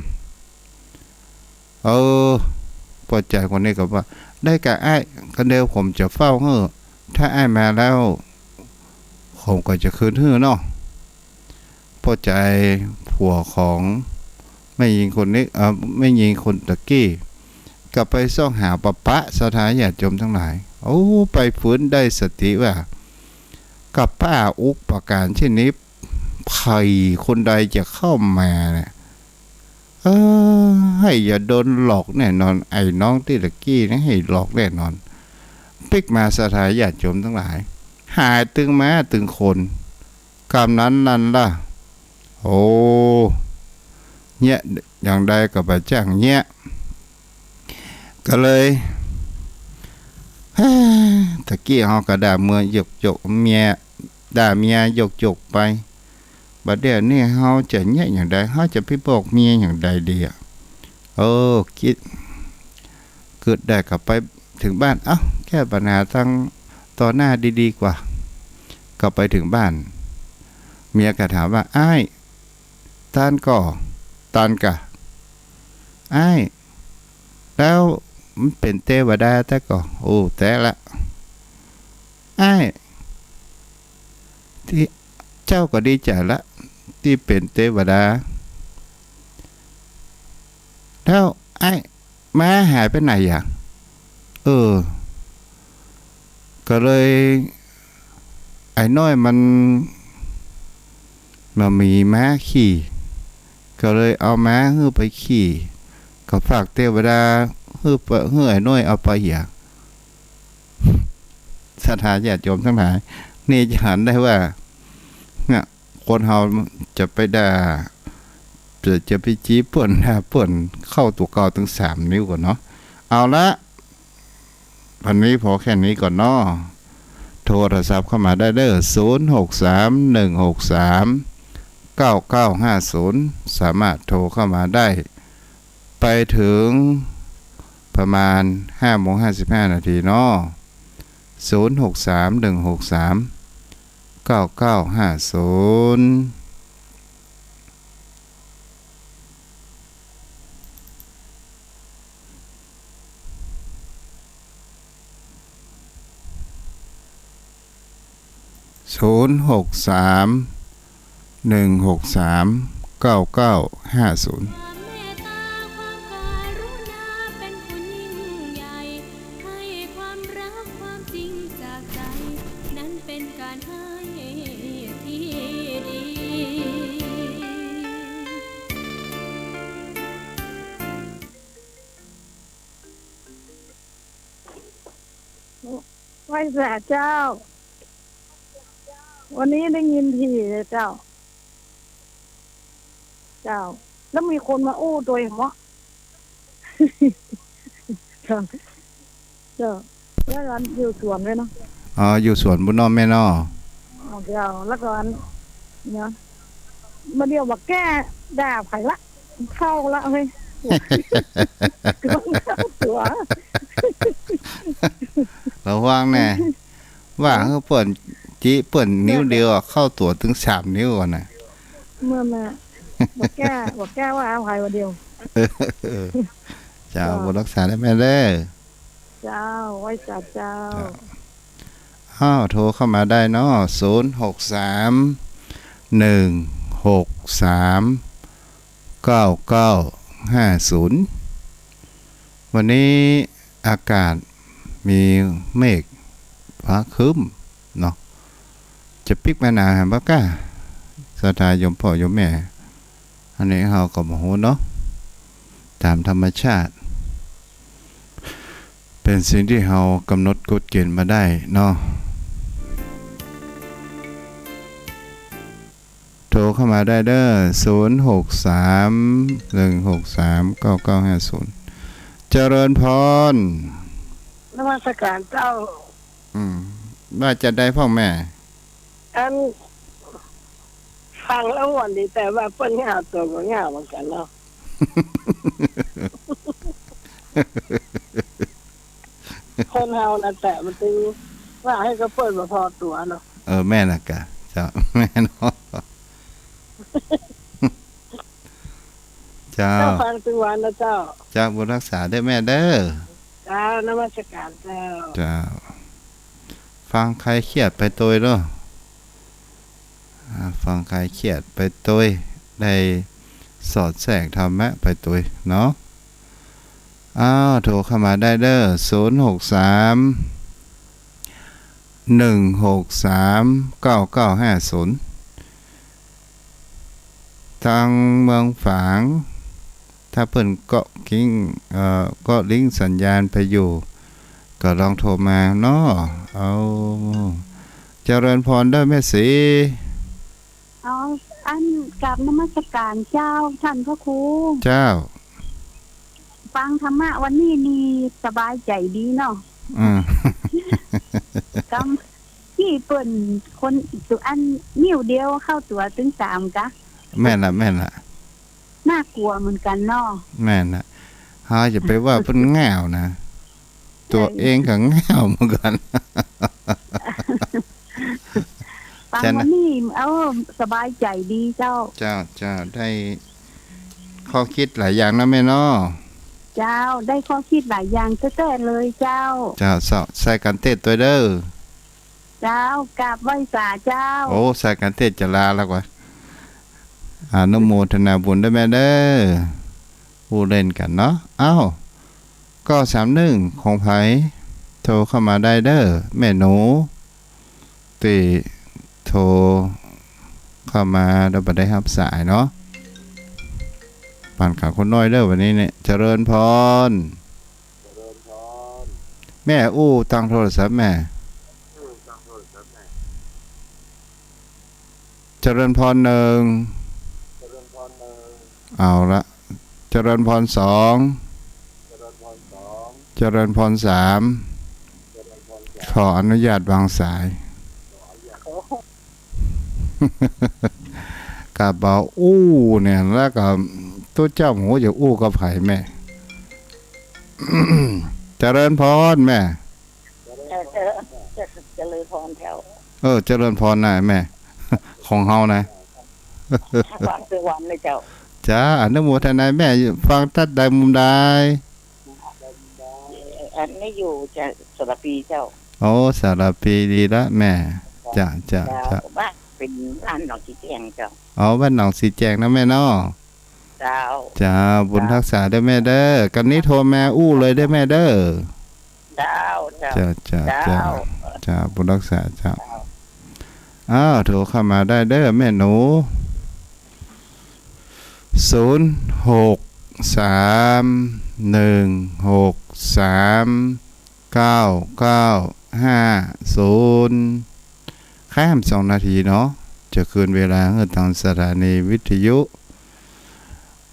พวกใจคนนี้ก็ว่าได้กับไอ้กันเดียวผมจะเฝ้าถ้าไอ้มาแล้วผมก็จะคืนเนาะพอใจผัวของไม่ยิงคนนี้ไม่ยิงคนตะกี้กลับไปซ่องหาปะสถานญาติโยมทั้งหลายไปฟื้นได้สติว่ากับป้าอุปการเช่นนี้ภัยคนใดจะเข้ามาเนี่ยให้อย่าโดนหลอกแน่นอนไอ้น้องที่ตะกี้นะให้หลอกแน่นอนปิกมาสถานญาติโยมทั้งหลายหายตึงม้าตึงคนกรรมนั้นล่ะเนี่ยอย่างใดก็ไปแจ้งเนี่ยก็เลยตะกี้เขาก็ด่าเมื่อยกเมียด่าเมียยกไปบัดเดี๋ยวนี้เขาจะเนี่ยอย่างใดเขาจะไปบอกเมียอย่างใดดีคิดเกิดได้กลับไปถึงบ้านแก้ปัญหาทั้งต่อหน้าดีๆกว่ากลับไปถึงบ้านเมียก็ถามว่าอ้ายตานกะอ้ายแล้วมันเป็นเทวดาแต่ก็แต่ละอ้ายที่เจ้าก็ดีใจละที่เป็นเทวดาแล้วไอ้ม้าหายไปไหนอ่ะก็เลยไอ้น้อยมันมีม้าขี่ก็เลยเอาม้าไปขี่ก็ฝากเทวดาไอ้น้อยเอาไปอย่างสถานญาติโยมทั้งหลายนี่จะเห็นได้ว่าเนี่ยคนเฮาจะไปด่าจะไปจี้เปิ่นเข้าตัวเก่าถึง3 นิ้วก่อนเนาะเอาละวันนี้พอแค่นี้ก่อนเนาะโทรศัพท์เข้ามาได้0631639950สามารถโทรเข้ามาได้ไปถึงประมาณ 5:55 นาทีเนาะ06316399500631639950ไหว้พระเจ้าวันนี้ได้ยินทีเลยเจ้าแล้วมีคนมาอู้ตัวเองวะเจ้าแล้วร้านอยู่สวนเลยเนาะอยู่สวนบุญน้อมแม่นอเจ้าแล้วก็เนี่ยมาเดียวว่าแก้ด่าไผ่ละเข้าละเฮ้ยตัวระวังแน่ว่าเขาเปิ่นจี้เปิ่นนิ้วเดียวเข้าตัวถึง3 นิ้วก่อนน่ะเมื่อมาบอกแก้ แก้ว่าภัยวันเดียว เจ้าบุญรักษาได้แม่เด้อ เจ้าไว้จัดเจ้า อ้าวโทรเข้ามาได้เนาะ063 163 9950วันนี้อากาศมีเมฆฟ้าครึ้มเนาะจะปิกแม่นาบ่กล้าสถานยมพ่อยมแม่อันนี้เฮาก็บ่ฮู้เนาะตามธรรมชาติเป็นสิ่งที่เฮากำหนดกฎเกณฑ์มาได้เนาะโทรเข้ามาได้เด้อ063 163 9950เจริญพร นมัสการเจ้า ว่าจะได้พ่อแม่ อันฟังแล้ววันดีแต่ว่าเปิ้นเหงาตัวก็เหงาเหมือนกันเนาะ คนเฮาน่ะแต่มันตึงว่าให้ก็เปิ้นบ่พอตัวเนาะ แม่น่ะกะเจ้าแม่เนาะเจ้า เจ้าฟังทุกวันนะเจ้า เจ้าบุญรักษาได้แม่เด้อ เจ้านมัสการเจ้า เจ้าฟังใครเครียดไปตัวเนาะฟังใครเครียดไปตัวได้สอดแทรกธรรมะไปตัวเนาะโทรเข้ามาได้เด้อ063 163 9950ทางเมืองฝางถ้าเพิ่นเกาะกิ้งก็ลิงก์สัญญาณไปอยู่ก็ลองโทรมาเนาะเอาเจริญพรได้แม่สีเอาอันกับนมัสการเจ้าท่านพระครู เจ้า ฟังธรรมะวันนี้นี่สบายใจดีเนาะกำที่เปิ่นคนตัวอันนิ้วเดียวเข้าตัวถึง3กะแม่นละน่ากลัวเหมือนกันเนาะแม่นละเฮาอย่าไปว่าเพิ่นแง่วนะตัวเองก็แง่วเหมือนกันฟังวันนี้สบายใจดีเจ้าได้ข้อคิดหลายอย่างนะแม่เนาะเจ้าได้ข้อคิดหลายอย่างแท้ๆเลยเจ้าใส่กันเทศตัวเด้อเจ้ากราบไหว้สาเจ้าโอ้ใส่กันเทศจะลาแล้วกว่าอนุโมทนาบุญด้วยแม่เด้อผู้เล่นกันเนาะก็31ของไผโทรเข้ามาได้เด้อแม่หนูติโทรเข้ามาแล้วบ่ได้รับสายเนาะปั่นขาคนน้อยเด้อวันนี้เนี่ยเจริญพรแม่ตั้งโทรศัพท์แม่เจริญพร1เอาละเจริญพร2เจริญพร3ขออนุญาตวางสายกับบ่าวเนี่ยแล้วก็ตัวเจ้าหมูจะกับไผแม่ เจริญพรแม่เจริญพรแถวเจริญพรนะแม่ ของเฮานะฟังทุกวันเลยเจ้าจ้าอนุโมทนาแม่ฟังทัดใดมุมใดอันนี้อยู่จะสระปีเจ้าสระปีดีละแม่จ้าบ้านเป็นบ้านหนองสีแจงเจ้าบ้านหนองสีแจงนะแม่เนาะจ้าบุญรักษาได้แม่เด้อกันนี้โทรแม่เลยได้แม่เด้อจ้าบุญรักษาเจ้าโทรเข้ามาได้เด้อแม่หนู063 163 9950ข้าม2นาทีเนาะจะคืนเวลาให้ทางสถานีวิทยุ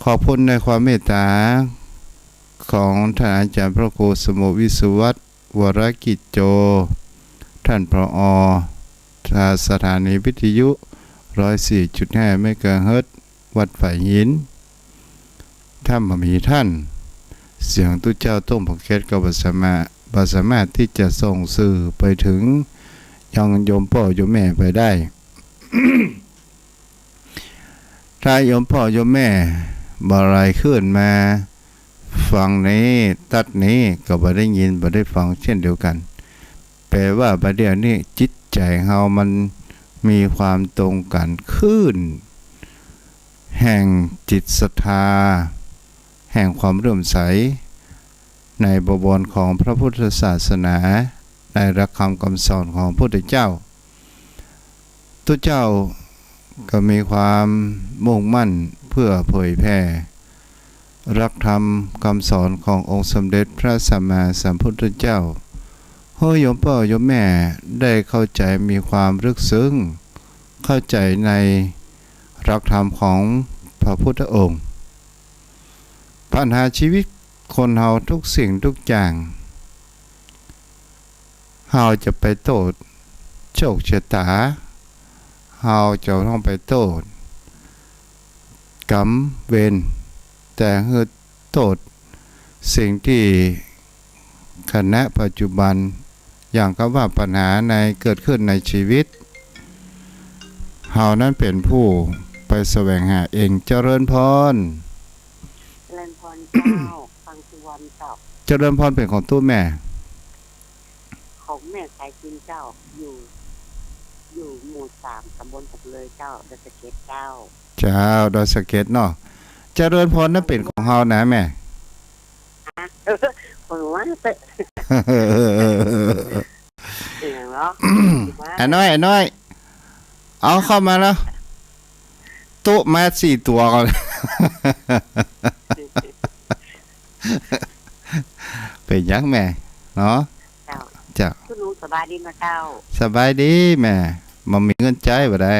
ขอบคุณในความเมตตาของท่านอาจารย์พระครูสมุวิสุวัตรวรกิจโจท่านผอ.สถานีวิทยุ 104.5 เมกะเฮิรตซ์วัดฝ่ายหินถ้าบ่มีท่านเสียงตุเจ้าต้มผักเค็ดก็บ่สามารถที่จะส่งสื่อไปถึงยังโยมพ่อโยมแม่ไปได้ ถ้าโยมพ่อโยมแม่ บ่อะไรขึ้นมาฟังนี้ตัดนี้ก็บ่ได้ยินบ่ได้ฟังเช่นเดียวกันแปลว่าบัดเดี๋ยวนี้จิตใจเฮามันมีความตรงกันขึ้นแห่งจิตศรัทธาแห่งความเลื่อมใสในบวรของพระพุทธศาสนาในหลักคำคำสอนของพระพุทธเจ้าตัวเจ้าก็มีความมุ่งมั่นเพื่อเผยแพร่รักธรรมคำสอนขององค์สมเด็จพระสัมมาสัมพุทธเจ้าให้โยมพ่อโยมแม่ได้เข้าใจมีความลึกซึ้งเข้าใจในรักธรรมของพระพุทธองค์ปัญหาชีวิตคนเฮาทุกสิ่งทุกอย่างเฮาจะไปโทษโชคชะตาเฮาจะต้องไปโทษกรรมเวรแต่คือโทษสิ่งที่ขณะปัจจุบันอย่างก็ว่าปัญหาในเกิดขึ้นในชีวิตเฮานั้นเป็นผู้ไปแสวงหาเองเจริญพรเจริญพรเจ้าฟังสุวรรณเจ้าเจริญพรเป็นของตู้แม่ของแม่สายกินเจ้าอยู่หมู่3ตำบลตกเลยเจ้าดอยสะเก็ดเจ้าดอยสะเก็ดเนาะเจริญพรนั้นเป็นของเฮานะแม่คนว่าอย่างเนาะไอ้น้อยเอาเข้ามาแล้วตุ๊มา4ตัวก่อนเป็นยังแม่เนาะเจ้าคุณลุงสบายดีมั้ยเจ้าสบายดีแม่มันมีเงินใจบ่ได้